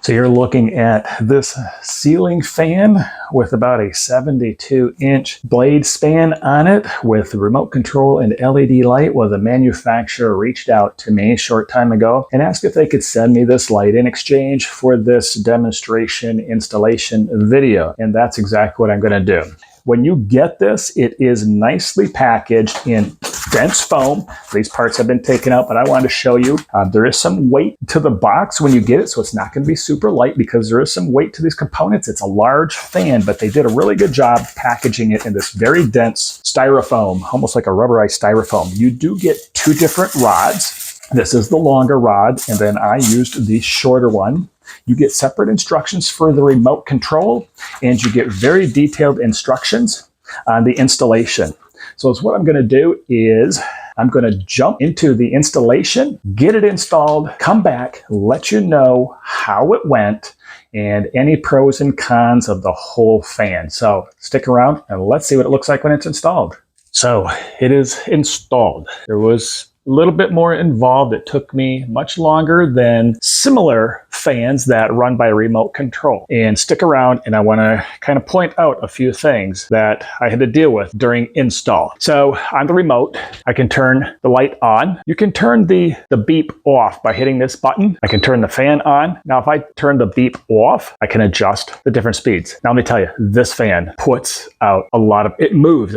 So you're looking at this ceiling fan with about a 72-inch blade span on it with remote control and LED light. Well, the manufacturer reached out to me a short time ago and asked if they could send me this light in exchange for this demonstration installation video. And that's exactly what I'm going to do. When you get this, it is nicely packaged in dense foam. These parts have been taken out, but I wanted to show you there is some weight to the box when you get it, so it's not going to be super light because there is some weight to these components. It's a large fan, but they did a really good job packaging it in this very dense styrofoam, almost like a rubberized styrofoam. You do get two different rods. This is the longer rod, and then I used the shorter one. You get separate instructions for the remote control, and you get very detailed instructions on the installation. So what I'm going to do is I'm going to jump into the installation, get it installed, come back, let you know how it went, and any pros and cons of the whole fan. So stick around and let's see what it looks like when it's installed. So it is installed. There was a little bit more involved. It took me much longer than similar fans that run by remote control. And stick around, and I want to kind of point out a few things that I had to deal with during install. So on the remote, I can turn the light on. You can turn the beep off by hitting this button. I can turn the fan on. Now, if I turn the beep off, I can adjust the different speeds. Now, let me tell you, this fan puts out a lot of, it moves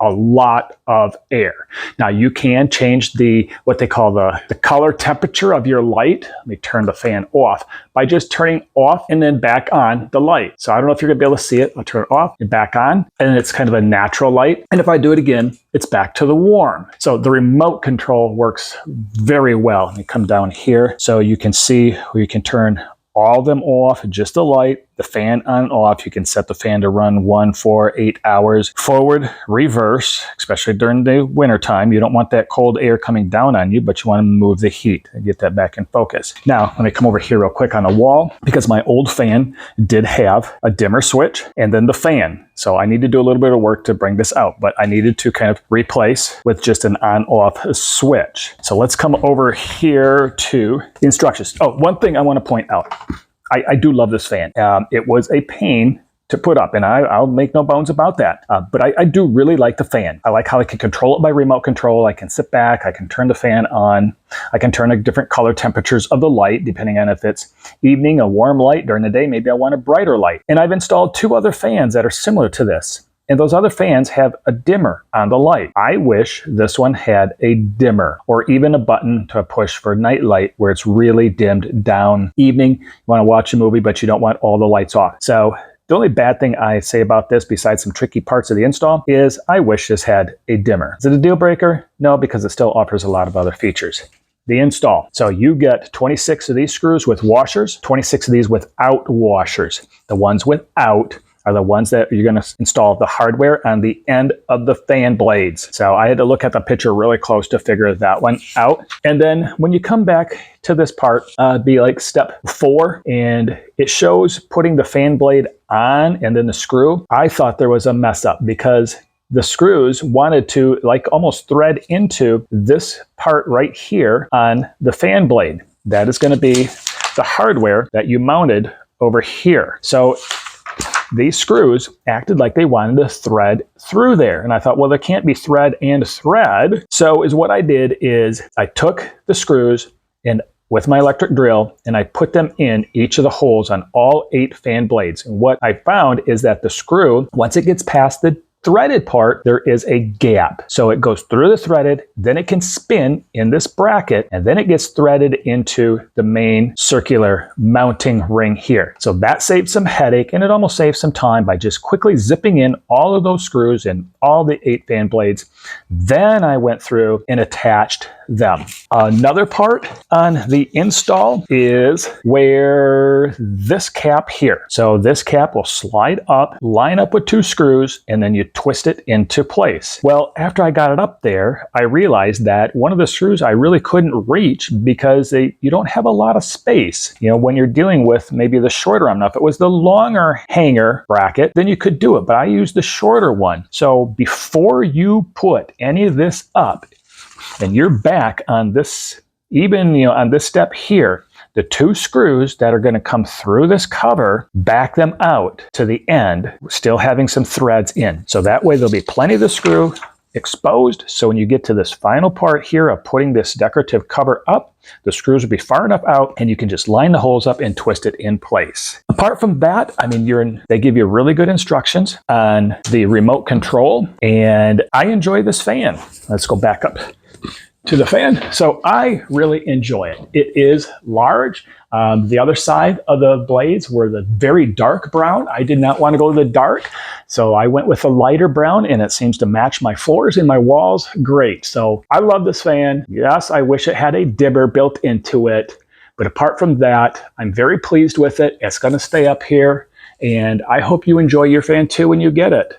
a lot of air. Now, you can change what they call the color temperature of your light. Let me turn the fan off by just turning off and then back on the light. So I don't know if you're gonna be able to see it. I'll turn it off and back on, and it's kind of a natural light. And if I do it again, it's back to the warm. So the remote control works very well. Let me come down here so you can see where you can turn all of them off, just the light, the fan on and off. You can set the fan to run 1, 4, 8 hours, forward, reverse, especially during the winter time. You don't want that cold air coming down on you, but you want to move the heat and get that back in focus. Now, let me come over here real quick on the wall, because my old fan did have a dimmer switch and then the fan. So I need to do a little bit of work to bring this out, but I needed to kind of replace with just an on-off switch. So let's come over here to the instructions. Oh, one thing I want to point out. I do love this fan. It was a pain to put up, and I'll make no bones about that. But I do really like the fan. I like how I can control it by remote control. I can sit back, I can turn the fan on, I can turn the different color temperatures of the light, depending on if it's evening, a warm light. During the day, maybe I want a brighter light. And I've installed 2 other fans that are similar to this. And those other fans have a dimmer on the light. I wish this one had a dimmer, or even a button to push for night light where it's really dimmed down. Evening, you want to watch a movie, but you don't want all the lights off. So the only bad thing I say about this, besides some tricky parts of the install, is I wish this had a dimmer. Is it a deal breaker? No, because it still offers a lot of other features. The install. So you get 26 of these screws with washers, 26 of these without washers. The ones without are the ones that you're going to install the hardware on the end of the fan blades. So I had to look at the picture really close to figure that one out. And then when you come back to this part, be like step 4, and it shows putting the fan blade on and then the screw. I thought there was a mess up because the screws wanted to like almost thread into this part right here on the fan blade. That is going to be the hardware that you mounted over here. So these screws acted like they wanted to thread through there. And I thought, well, there can't be thread and thread. So what I did is I took the screws and with my electric drill, and I put them in each of the holes on all 8 fan blades. And what I found is that the screw, once it gets past the threaded part, there is a gap. So it goes through the threaded, then it can spin in this bracket, and then it gets threaded into the main circular mounting ring here. So that saves some headache, and it almost saves some time by just quickly zipping in all of those screws and all the 8 fan blades. Then I went through and attached them. Another part on the install is where this cap here. So this cap will slide up, line up with 2 screws, and then you twist it into place. Well, after I got it up there, I realized that one of the screws I really couldn't reach because you don't have a lot of space. You know, when you're dealing with maybe the shorter arm. Now, if it was the longer hanger bracket, then you could do it, but I used the shorter one. So before you put any of this up, and you're back on this, even on this step here, the 2 screws that are going to come through this cover, back them out to the end, still having some threads in. So that way there'll be plenty of the screw exposed. So when you get to this final part here of putting this decorative cover up, the screws will be far enough out and you can just line the holes up and twist it in place. Apart from that, I mean, they give you really good instructions on the remote control, and I enjoy this fan. Let's go back up to the fan. So I really enjoy it. It is large. The other side of the blades were the very dark brown. I did not want to go to the dark, so I went with a lighter brown, and it seems to match my floors and my walls great. So I love this fan. Yes, I wish it had a dibber built into it, but apart from that, I'm very pleased with it. It's going to stay up here, and I hope you enjoy your fan too when you get it.